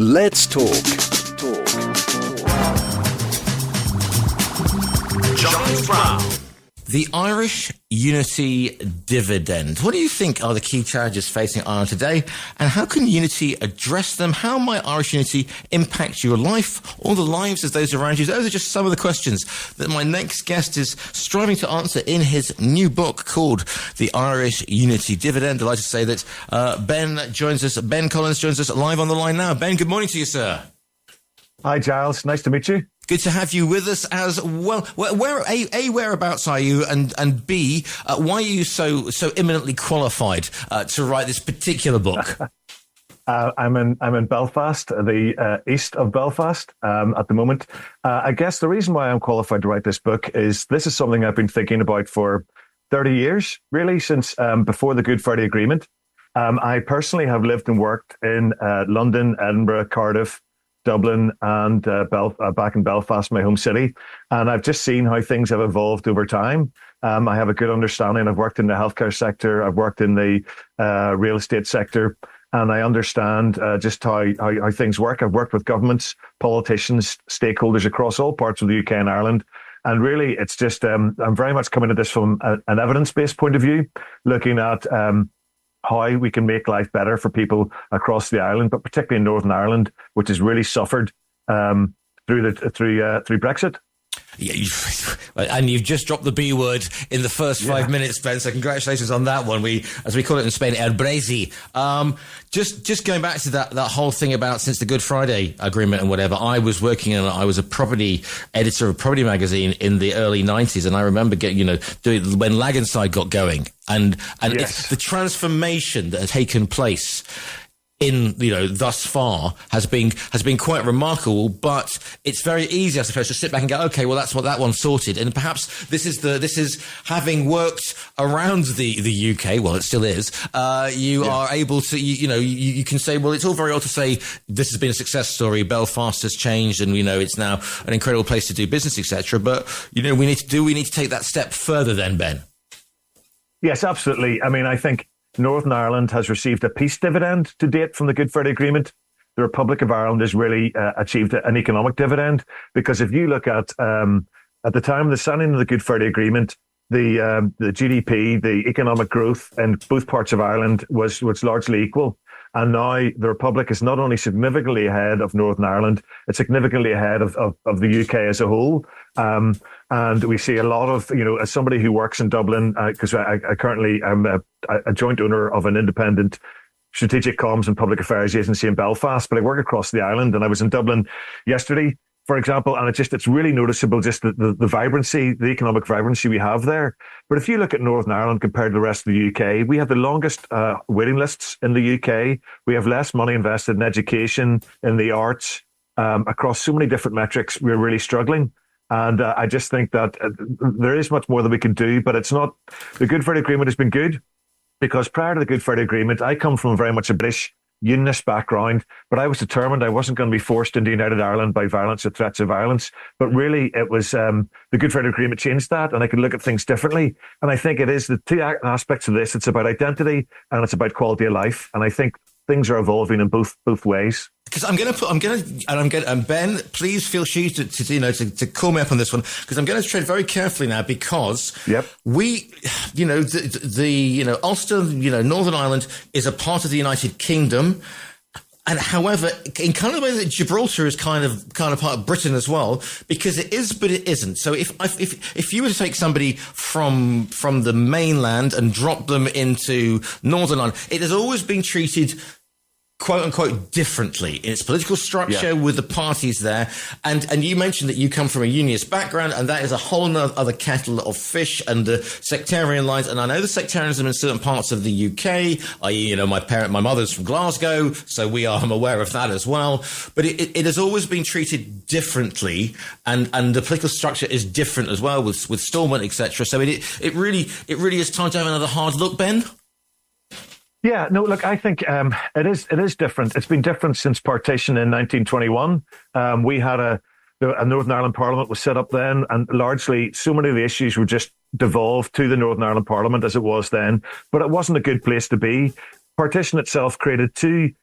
Let's talk. Giles Brown. The Irish unity dividend. What do you think are the key challenges facing Ireland today? And how can unity address them? How might Irish unity impact your life or the lives of those around you? Those are just some of the questions that my next guest is striving to answer in his new book called The Irish Unity Dividend. Delighted to say that Ben Collins joins us live on the line now. Ben, good morning to you, sir. Hi, Giles. Nice to meet you. Good to have you with us as well. Whereabouts are you, and B, why are you so eminently qualified to write this particular book? I'm in Belfast, the east of Belfast, at the moment. I guess the reason why I'm qualified to write this book is this is something I've been thinking about for 30 years, really, since before the Good Friday Agreement. I personally have lived and worked in London, Edinburgh, Cardiff, Dublin, and back in Belfast, my home city. And I've just seen how things have evolved over time. I have a good understanding. I've worked in the healthcare sector. I've worked in the real estate sector. And I understand just how things work. I've worked with governments, politicians, stakeholders across all parts of the UK and Ireland. And really, it's just, I'm very much coming at this from an evidence-based point of view, looking at how we can make life better for people across the island, but particularly in Northern Ireland, which has really suffered through Brexit. Yeah, and you've just dropped the B word in the first 5 minutes, Ben. So congratulations on that one. As we call it in Spain, el Brezi. Just going back to that whole thing about since the Good Friday Agreement and whatever. I was working I was a property editor of a property magazine in the early 90s, and I remember doing when Laginside got going, and yes. The transformation that had taken place in, thus far has been quite remarkable, but it's very easy, I suppose, to sit back and go, okay, well, that's what that one sorted. And perhaps this is having worked around the UK, well, it still is, you are able to, you can say, well, it's all very well to say this has been a success story, Belfast has changed, and, it's now an incredible place to do business, etc. But, we need to take that step further then, Ben? Yes, absolutely. I mean, I think Northern Ireland has received a peace dividend to date from the Good Friday Agreement. The Republic of Ireland has really achieved an economic dividend, because if you look at the time of the signing of the Good Friday Agreement, the GDP, the economic growth in both parts of Ireland was largely equal. And now the Republic is not only significantly ahead of Northern Ireland, it's significantly ahead of the UK as a whole. And we see a lot of, as somebody who works in Dublin, because I currently am a joint owner of an independent strategic comms and public affairs agency in Belfast, but I work across the island, and I was in Dublin yesterday, for example, and it's really noticeable just the vibrancy, the economic vibrancy we have there. But if you look at Northern Ireland compared to the rest of the UK, we have the longest waiting lists in the UK. We have less money invested in education, in the arts, across so many different metrics. We're really struggling. And I just think that there is much more that we can do, but it's not. The Good Friday Agreement has been good, because prior to the Good Friday Agreement, I come from very much a British unionist background, but I was determined I wasn't going to be forced into United Ireland by violence or threats of violence. But really, it was the Good Friday Agreement changed that, and I could look at things differently. And I think it is the two aspects of this. It's about identity and it's about quality of life. And I think things are evolving in both ways. Because and Ben, please feel free to call me up on this one, because I'm going to tread very carefully now, because we, Ulster, Northern Ireland is a part of the United Kingdom. And however, in kind of the way that Gibraltar is kind of part of Britain as well, because it is, but it isn't. So if you were to take somebody from the mainland and drop them into Northern Ireland, it has always been treated quote unquote differently in its political structure with the parties there. And you mentioned that you come from a unionist background, and that is a whole other kettle of fish under sectarian lines. And I know the sectarianism in certain parts of the UK, i.e., my mother's from Glasgow, so I'm aware of that as well. But it has always been treated differently, and the political structure is different as well with Stormont, etc. So it really is time to have another hard look, Ben. Yeah, no, look, I think it is different. It's been different since partition in 1921. We had a Northern Ireland Parliament was set up then, and largely so many of the issues were just devolved to the Northern Ireland Parliament as it was then. But it wasn't a good place to be. Partition itself created two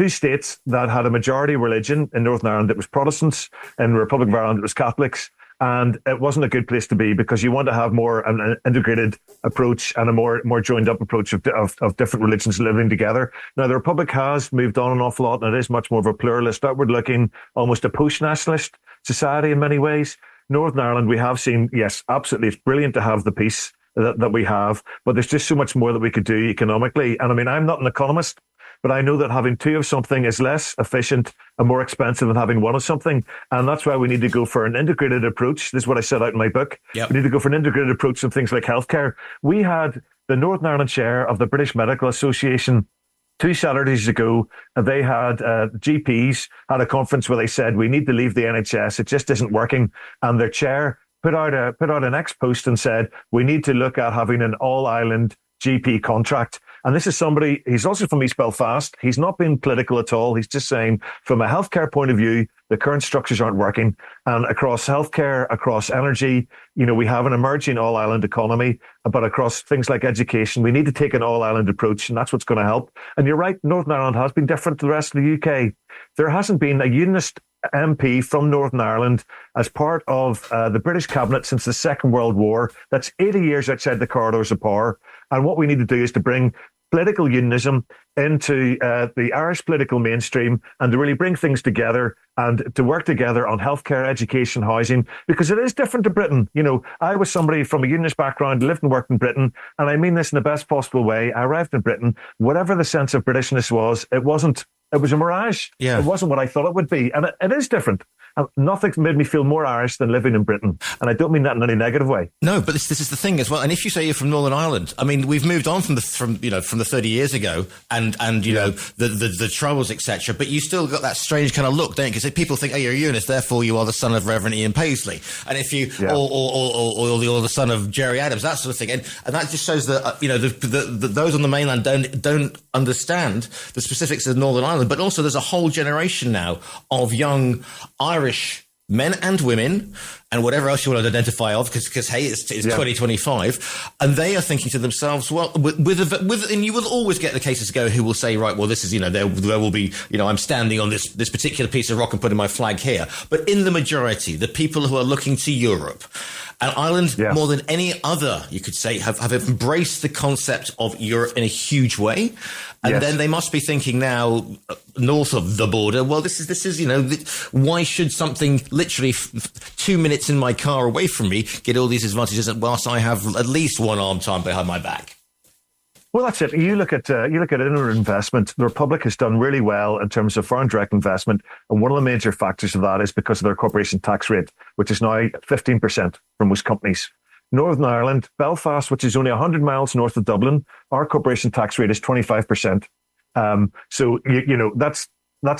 two states that had a majority religion. In Northern Ireland, it was Protestants. In the Republic of Ireland, it was Catholics. And it wasn't a good place to be because you want to have more an integrated approach and a more joined up approach of different religions living together. Now, the Republic has moved on an awful lot, and it is much more of a pluralist, outward looking, almost a post-nationalist society in many ways. Northern Ireland, we have seen, yes, absolutely, it's brilliant to have the peace that we have, but there's just so much more that we could do economically. And I mean, I'm not an economist, but I know that having two of something is less efficient and more expensive than having one of something. And that's why we need to go for an integrated approach. This is what I set out in my book. Yep. We need to go for an integrated approach to things like healthcare. We had the Northern Ireland chair of the British Medical Association 2 Saturdays ago. They had GPs had a conference where they said, we need to leave the NHS. It just isn't working. And their chair put out an ex-post and said, we need to look at having an all-island GP contract. And this is somebody, he's also from East Belfast. He's not being political at all. He's just saying, from a healthcare point of view, the current structures aren't working. And across healthcare, across energy, we have an emerging all-island economy. But across things like education, we need to take an all-island approach, and that's what's going to help. And you're right, Northern Ireland has been different to the rest of the UK. There hasn't been a unionist MP from Northern Ireland as part of the British cabinet since the Second World War. That's 80 years outside the corridors of power. And what we need to do is to bring political unionism into the Irish political mainstream and to really bring things together and to work together on healthcare, education, housing, because it is different to Britain. I was somebody from a unionist background, lived and worked in Britain, and I mean this in the best possible way. I arrived in Britain, whatever the sense of Britishness was, it was a mirage. Yeah. It wasn't what I thought it would be. And it is different. Nothing's made me feel more Irish than living in Britain. And I don't mean that in any negative way. No, but this is the thing as well. And if you say you're from Northern Ireland, I mean, we've moved on from the 30 years ago and the troubles, etc. But you still got that strange kind of look, don't you? Because people think, oh, you're a unionist, therefore you are the son of Reverend Ian Paisley. And if you, or the son of Jerry Adams, that sort of thing. And that just shows that, those on the mainland don't understand the specifics of Northern Ireland. But also there's a whole generation now of young Irish men and women, and whatever else you want to identify of, because hey, it's 2025, and they are thinking to themselves, well, and you will always get the cases go who will say, right, well, this is, there will be, I'm standing on this particular piece of rock and putting my flag here. But in the majority, the people who are looking to Europe, and Ireland, more than any other, you could say, have embraced the concept of Europe in a huge way. And then they must be thinking now, north of the border, well, this is, why should something literally 2 minutes in my car away from me get all these advantages whilst I have at least one arm time behind my back? Well, that's it. You look at inward investment. The Republic has done really well in terms of foreign direct investment, and one of the major factors of that is because of their corporation tax rate, which is now 15% for most companies. Northern Ireland, Belfast, which is only 100 miles north of Dublin, our corporation tax rate is 25%. So that's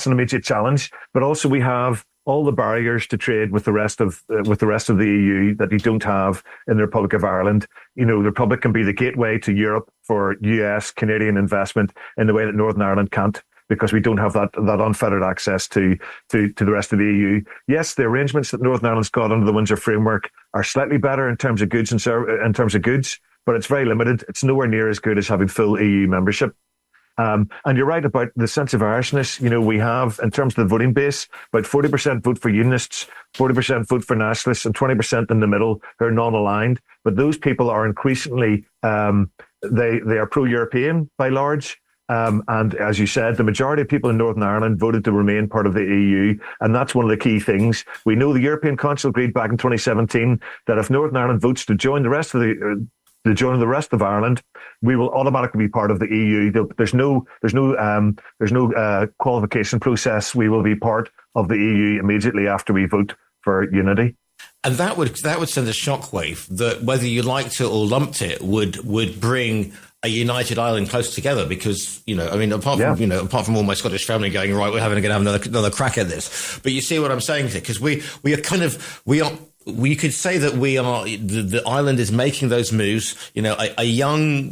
an immediate challenge. But also we have all the barriers to trade with the rest of the EU that you don't have in the Republic of Ireland. The Republic can be the gateway to Europe for US, Canadian investment in the way that Northern Ireland can't, because we don't have that unfettered access to the rest of the EU. Yes, the arrangements that Northern Ireland's got under the Windsor Framework are slightly better in terms of goods but it's very limited. It's nowhere near as good as having full EU membership. And you're right about the sense of Irishness. We have, in terms of the voting base, about 40% vote for unionists, 40% vote for nationalists, and 20% in the middle who are non-aligned. But those people are increasingly, they are pro-European by large. And as you said, the majority of people in Northern Ireland voted to remain part of the EU. And that's one of the key things. We know the European Council agreed back in 2017 that if Northern Ireland votes to join the rest of Ireland, we will automatically be part of the EU. There's no qualification process. We will be part of the EU immediately after we vote for unity. And that would send a shockwave that, whether you liked it or lumped it, would bring a united Ireland closer together, because, apart from all my Scottish family going, right, we're going to have another crack at this. But you see what I'm saying here? Because we could say that we are, the island is making those moves, a young,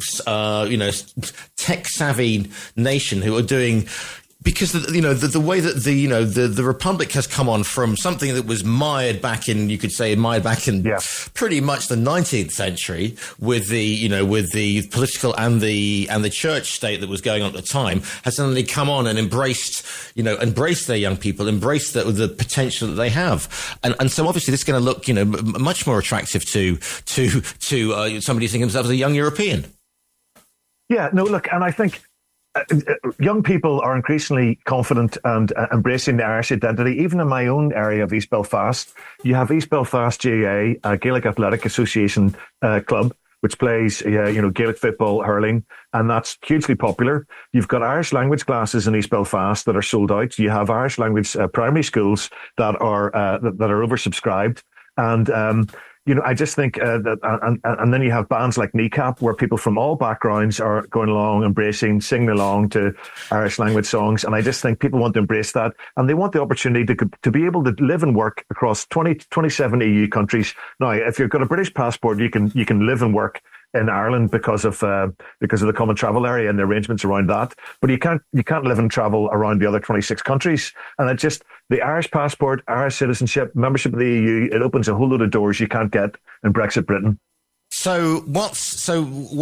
tech savvy nation who are doing because the way that the Republic has come on from something that was mired back in pretty much the 19th century with the political and the church state that was going on at the time, has suddenly come on and embraced their young people, embraced the potential that they have, and so obviously this is going to look much more attractive to somebody thinking of themselves as a young European. Yeah, no, look, and I think young people are increasingly confident and embracing the Irish identity. Even in my own area of East Belfast, you have East Belfast GAA, Gaelic Athletic Association club, which plays Gaelic football, hurling, and that's hugely popular. You've got Irish language classes in East Belfast that are sold out. You have Irish language primary schools that are oversubscribed, and I just think that, and then you have bands like Kneecap, where people from all backgrounds are going along, embracing, singing along to Irish language songs. And I just think people want to embrace that, and they want the opportunity to be able to live and work across 27 EU countries. Now, if you've got a British passport, you can live and work in Ireland because of the common travel area and the arrangements around that. But you can't live and travel around the other 26 countries. And the Irish passport, Irish citizenship, membership of the EU, it opens a whole load of doors you can't get in Brexit Britain. So what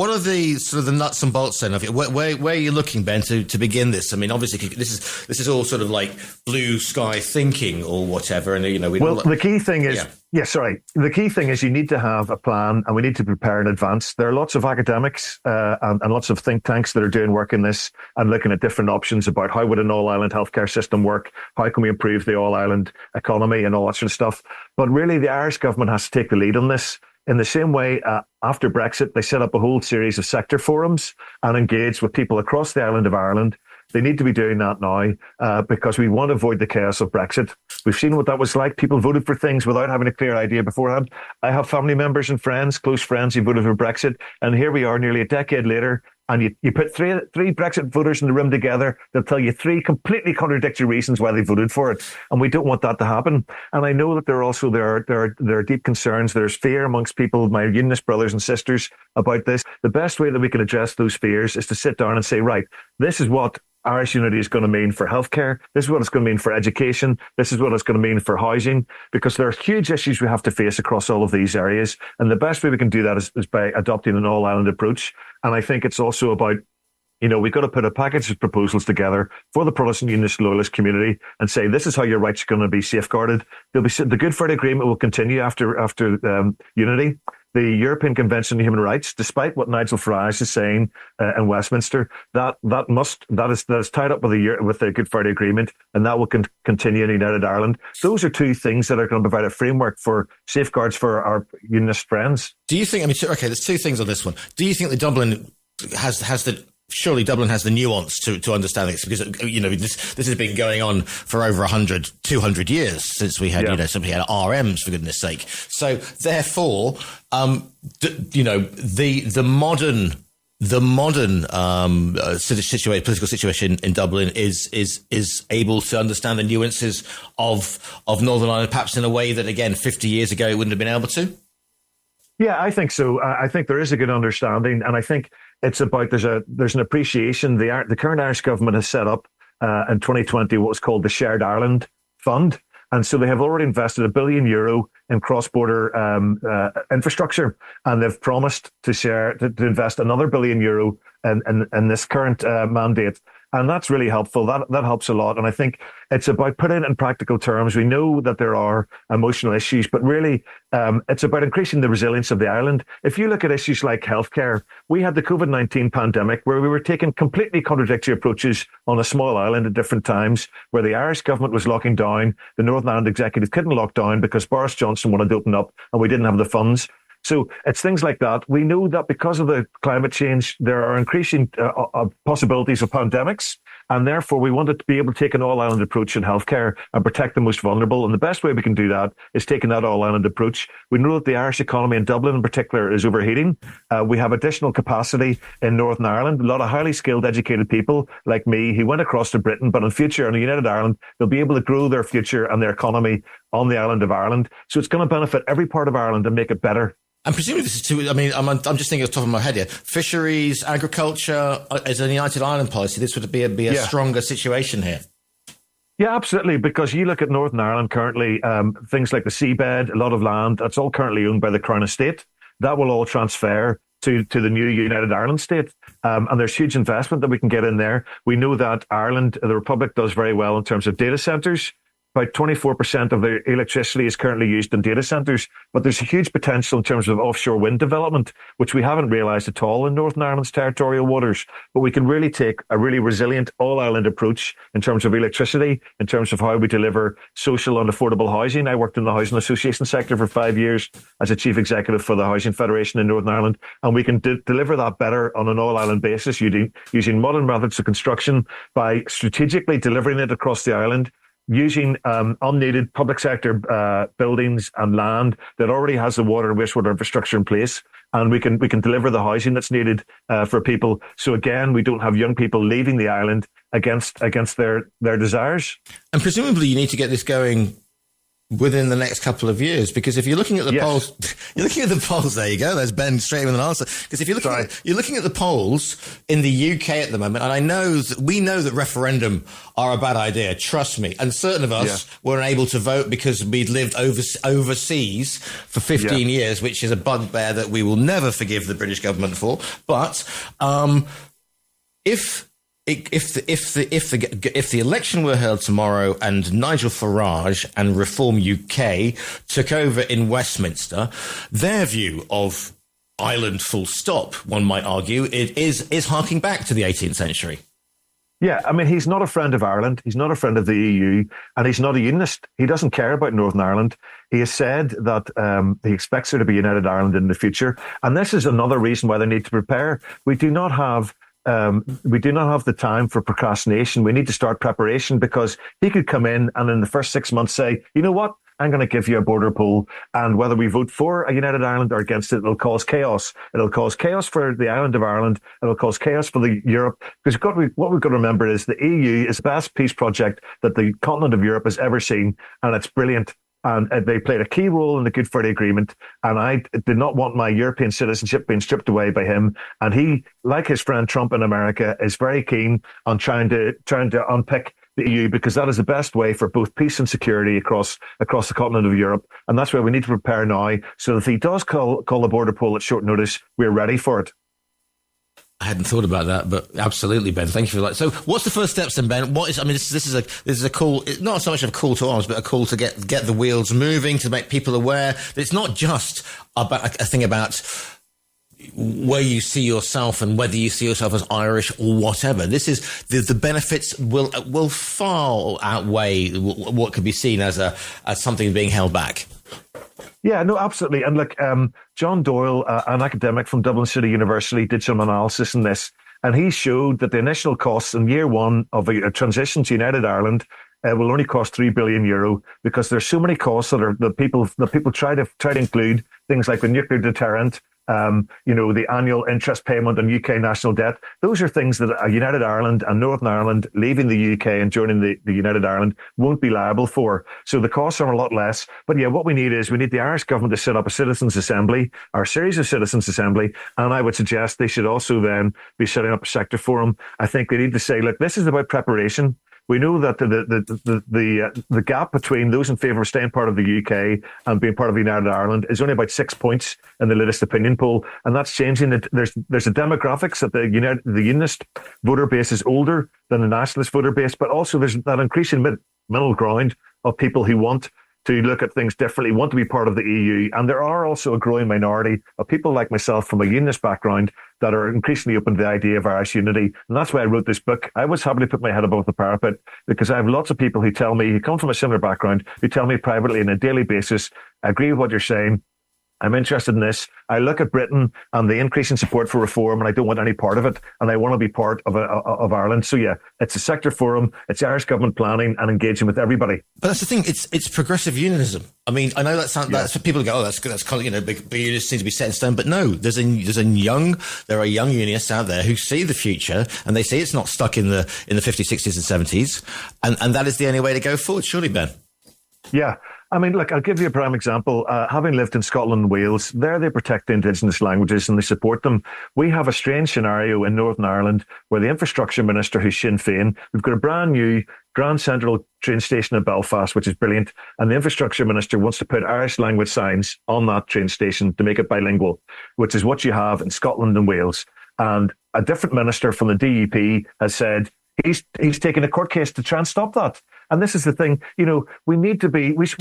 are the sort of the nuts and bolts then of it? Where are you looking, Ben, to begin this? I mean, obviously this is all sort of like blue sky thinking or whatever, and the key thing is the key thing is you need to have a plan, and we need to prepare in advance. There are lots of academics and lots of think tanks that are doing work in this and looking at different options about how would an all-Ireland healthcare system work, how can we improve the all-Ireland economy and all that sort of stuff. But really, the Irish government has to take the lead on this. In the same way, after Brexit, they set up a whole series of sector forums and engaged with people across the island of Ireland. They need to be doing that now because we want to avoid the chaos of Brexit. We've seen what that was like. People voted for things without having a clear idea beforehand. I have family members and friends, close friends, who voted for Brexit. And here we are nearly a decade later. And you put three Brexit voters in the room together, they'll tell you three completely contradictory reasons why they voted for it. And we don't want that to happen. And I know that there are deep concerns. There's fear amongst people, my unionist brothers and sisters, about this. The best way that we can address those fears is to sit down and say, right, this is what Irish unity is going to mean for healthcare. This is what it's going to mean for education. This is what it's going to mean for housing, because there are huge issues we have to face across all of these areas. And the best way we can do that is by adopting an all-Ireland approach. And I think it's also about, we've got to put a package of proposals together for the Protestant Unionist Loyalist community and say, this is how your rights are going to be safeguarded. The Good Friday Agreement will continue after unity. The European Convention on Human Rights, despite what Nigel Farage is saying in Westminster, that is tied up with the Good Friday Agreement, and that will continue in United Ireland. Those are two things that are going to provide a framework for safeguards for our unionist friends. Do you think? There's two things on this one. Do you think that Dublin surely Dublin has the nuance to understand this, because this has been going on for over 100, 200 years since we had somebody had RMs, for goodness sake. So therefore, the modern political situation in Dublin is able to understand the nuances of Northern Ireland, perhaps in a way that, again, 50 years ago it wouldn't have been able to. Yeah, I think so. I think there is a good understanding, and I think it's about there's an appreciation. The current Irish government has set up in 2020 what was called the Shared Ireland Fund, and so they have already invested €1 billion in cross-border infrastructure, and they've promised to invest another €1 billion in this current mandate. And that's really helpful. That helps a lot. And I think it's about putting it in practical terms. We know that there are emotional issues, but really it's about increasing the resilience of the island. If you look at issues like healthcare, we had the COVID-19 pandemic where we were taking completely contradictory approaches on a small island at different times, where the Irish government was locking down. The Northern Ireland executive couldn't lock down because Boris Johnson wanted to open up and we didn't have the funds. So it's things like that. We know that because of the climate change, there are increasing possibilities of pandemics, and therefore we wanted to be able to take an all-island approach in healthcare and protect the most vulnerable. And the best way we can do that is taking that all-island approach. We know that the Irish economy in Dublin in particular is overheating. We have additional capacity in Northern Ireland. A lot of highly skilled, educated people like me who went across to Britain, but in future in United Ireland, they'll be able to grow their future and their economy on the island of Ireland. So it's going to benefit every part of Ireland and make it better. And presumably this is too, I mean, I'm just thinking off the top of my head here, fisheries, agriculture, as a United Ireland policy, this would be a stronger situation here. Yeah, absolutely. Because you look at Northern Ireland currently, things like the seabed, a lot of land, that's all currently owned by the Crown Estate. That will all transfer to the new United Ireland state. And there's huge investment that we can get in there. We know that Ireland, the Republic, does very well in terms of data centres. About 24% of the electricity is currently used in data centres, but there's a huge potential in terms of offshore wind development, which we haven't realised at all in Northern Ireland's territorial waters. But we can really take a really resilient all-island approach in terms of electricity, in terms of how we deliver social and affordable housing. I worked in the housing association sector for 5 years as a chief executive for the Housing Federation in Northern Ireland, and we can deliver that better on an all-island basis using modern methods of construction by strategically delivering it across the island, using unneeded public sector buildings and land that already has the water and wastewater infrastructure in place, and we can deliver the housing that's needed for people. So again, we don't have young people leaving the island against their desires. And presumably, you need to get this going within the next couple of years, because if you're looking at the polls, there you go. There's Ben straight with an answer. Because if you're looking at the polls in the UK at the moment, and we know that referendum are a bad idea. Trust me. And certain of us weren't able to vote because we'd lived overseas for 15 years, which is a bugbear that we will never forgive the British government for. But if the election were held tomorrow and Nigel Farage and Reform UK took over in Westminster, their view of Ireland full stop, one might argue, is harking back to the 18th century. Yeah, I mean, he's not a friend of Ireland. He's not a friend of the EU, and he's not a unionist. He doesn't care about Northern Ireland. He has said that he expects there to be United Ireland in the future. And this is another reason why they need to prepare. We do not have the time for procrastination. We need to start preparation, because he could come in and in the first 6 months say, you know what, I'm going to give you a border pool, and whether we vote for a United Ireland or against it, it'll cause chaos. It'll cause chaos for the island of Ireland. It'll cause chaos for Europe. Because what we've got to remember is the EU is the best peace project that the continent of Europe has ever seen, and it's brilliant. And they played a key role in the Good Friday Agreement. And I did not want my European citizenship being stripped away by him. And he, like his friend Trump in America, is very keen on trying to unpick the EU, because that is the best way for both peace and security across the continent of Europe. And that's why we need to prepare now, so that if he does call a border poll at short notice, we're ready for it. I hadn't thought about that, but absolutely, Ben. Thank you for that. So, what's the first steps then, Ben? This is a call, not so much of a call to arms, but a call to get the wheels moving, to make people aware that it's not just about a thing about where you see yourself and whether you see yourself as Irish or whatever. This is the benefits will far outweigh what could be seen as something being held back. Yeah, no, absolutely. And look, John Doyle, an academic from Dublin City University, did some analysis in this, and he showed that the initial costs in year one of a transition to United Ireland will only cost €3 billion, because there's so many costs that people try to include, things like the nuclear deterrent, the annual interest payment on UK national debt. Those are things that a United Ireland and Northern Ireland leaving the UK and joining the United Ireland won't be liable for. So the costs are a lot less. But yeah, what we need the Irish government to set up a citizens' assembly, or a series of citizens' assembly. And I would suggest they should also then be setting up a sector forum. I think they need to say, look, this is about preparation. We know that the gap between those in favour of staying part of the UK and being part of United Ireland is only about 6 points in the latest opinion poll, and that's changing. There's a demographics that the unionist voter base is older than the nationalist voter base, but also there's that increasing middle ground of people who want to look at things differently, want to be part of the EU. And there are also a growing minority of people like myself from a unionist background that are increasingly open to the idea of Irish unity. And that's why I wrote this book. I was happy to put my head above the parapet, because I have lots of people who come from a similar background, who tell me privately on a daily basis, I agree with what you're saying. I'm interested in this. I look at Britain and the increase in support for reform, and I don't want any part of it, and I want to be part of Ireland. So yeah, it's a sector forum, it's Irish government planning and engaging with everybody. But that's the thing; it's progressive unionism. I mean, I know that's what people go, oh, that's kind of, big unionists seem to be set in stone. But no, there are young unionists out there who see the future, and they see it's not stuck in the 50s, 60s, and 70s, and that is the only way to go forward. Surely, Ben. Yeah, I mean, look, I'll give you a prime example. Having lived in Scotland and Wales, there they protect the indigenous languages and they support them. We have a strange scenario in Northern Ireland where the infrastructure minister, who's Sinn Féin, we've got a brand new Grand Central train station in Belfast, which is brilliant. And the infrastructure minister wants to put Irish language signs on that train station to make it bilingual, which is what you have in Scotland and Wales. And a different minister from the DUP has said he's taking a court case to try and stop that. And this is the thing, we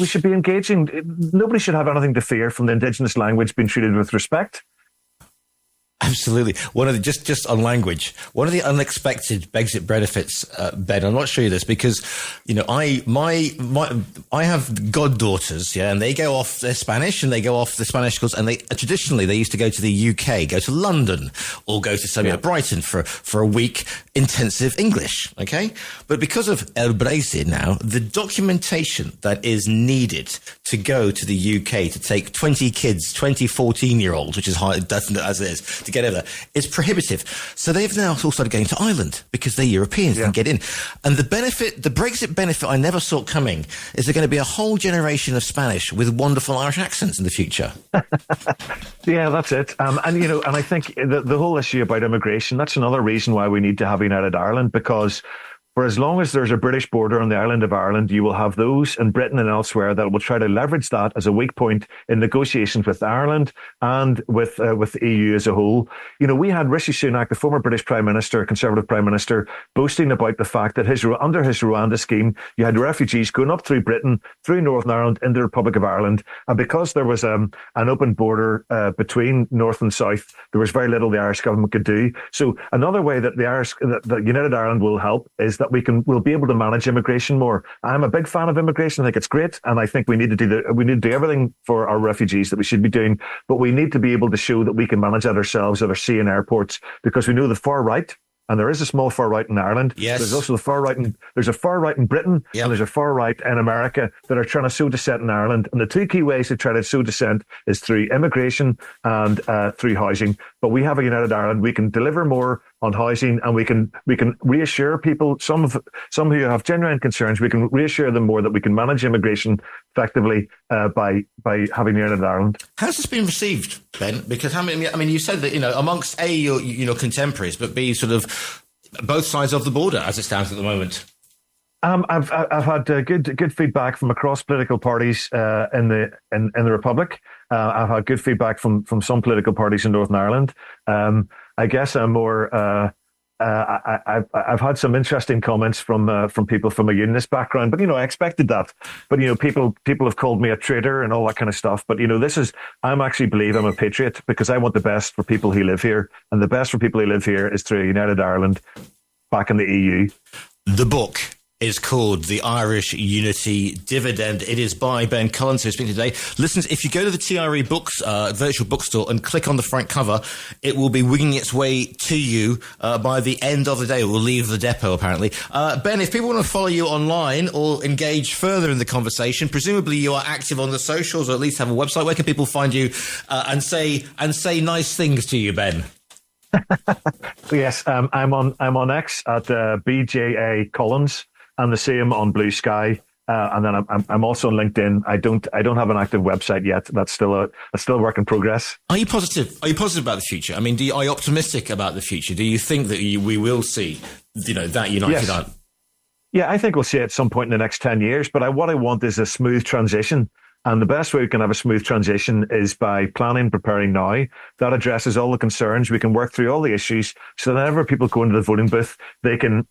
should be engaging. Nobody should have anything to fear from the indigenous language being treated with respect. Absolutely. One of the, just on language, one of the unexpected Brexit benefits, Ben, I'm not sure you this because, I have goddaughters, and they go off their Spanish and they go off the Spanish schools and traditionally they used to go to the UK, go to London or go to somewhere like Brighton for a week intensive English. Okay. But because of El Brexit now, the documentation that is needed to go to the UK to take 20 kids, 20 14-year-olds, which is high, as it is, to get over there, is prohibitive. So they've now all started going to Ireland because they're Europeans and get in. And the Brexit benefit I never saw coming is there going to be a whole generation of Spanish with wonderful Irish accents in the future. Yeah, that's it. And I think the whole issue about immigration, that's another reason why we need to have United Ireland, because for as long as there's a British border on the island of Ireland, you will have those in Britain and elsewhere that will try to leverage that as a weak point in negotiations with Ireland and with the EU as a whole. We had Rishi Sunak, the former British Prime Minister, Conservative Prime Minister, boasting about the fact that under his Rwanda scheme, you had refugees going up through Britain, through Northern Ireland, into the Republic of Ireland. And because there was an open border between North and South, there was very little the Irish government could do. So another way that that United Ireland will help is that we'll be able to manage immigration more. I'm a big fan of immigration. I think it's great, and I think we need to do everything for our refugees that we should be doing. But we need to be able to show that we can manage that ourselves at our sea and airports, because we know the far right. And there is a small far right in Ireland. Yes. There's also there's a far right in Britain, and there's a far right in America that are trying to sow dissent in Ireland. And the two key ways to try to sow dissent is through immigration and through housing. But we have a United Ireland. We can deliver more on housing, and we can reassure people, some who have genuine concerns, we can reassure them more that we can manage immigration effectively by having United Ireland. How's this been received, Ben? Because you said that amongst A, your contemporaries, but B, sort of both sides of the border as it stands at the moment. I've had good feedback from across political parties in the Republic. I've had good feedback from some political parties in Northern Ireland. I guess I'm more. I've had some interesting comments from people from a unionist background, but I expected that. But people have called me a traitor and all that kind of stuff. But I'm actually believe I'm a patriot because I want the best for people who live here, and the best for people who live here is through United Ireland back in the EU. The book is called The Irish Unity Dividend. It is by Ben Collins, who's speaking today. Listeners, if you go to the TRE Books virtual bookstore and click on the front cover, it will be winging its way to you by the end of the day. It will leave the depot, apparently. Ben, if people want to follow you online or engage further in the conversation, presumably you are active on the socials or at least have a website. Where can people find you and say nice things to you, Ben? Yes, I'm on X at BJA Collins. And the same on Blue Sky, and then I'm also on LinkedIn. I don't have an active website yet. That's still a work in progress. Are you positive? Are you positive about the future? I mean, are you optimistic about the future? Do you think that we will see, that United Ireland? Yeah, I think we'll see it at some point in the next 10 years. But what I want is a smooth transition. And the best way we can have a smooth transition is by planning, preparing now. That addresses all the concerns. We can work through all the issues, so that whenever people go into the voting booth, they can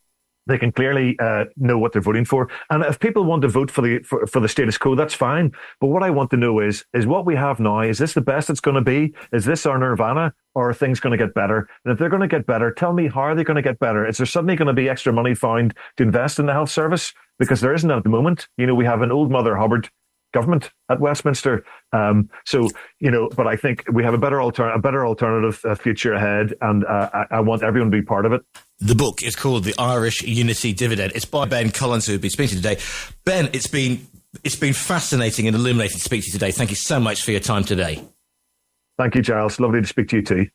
clearly know what they're voting for. And if people want to vote for the status quo, that's fine. But what I want to know is what we have now, is this the best it's going to be? Is this our nirvana, or are things going to get better? And if they're going to get better, tell me, how are they going to get better? Is there suddenly going to be extra money found to invest in the health service? Because there isn't at the moment. We have an old Mother Hubbard government at Westminster. But I think we have a better alternative future ahead, and I want everyone to be part of it. The book is called The Irish Unity Dividend. It's by Ben Collins, who will be speaking today. Ben, it's been fascinating and illuminating to speak to you today. Thank you so much for your time today. Thank you, Giles. Lovely to speak to you too.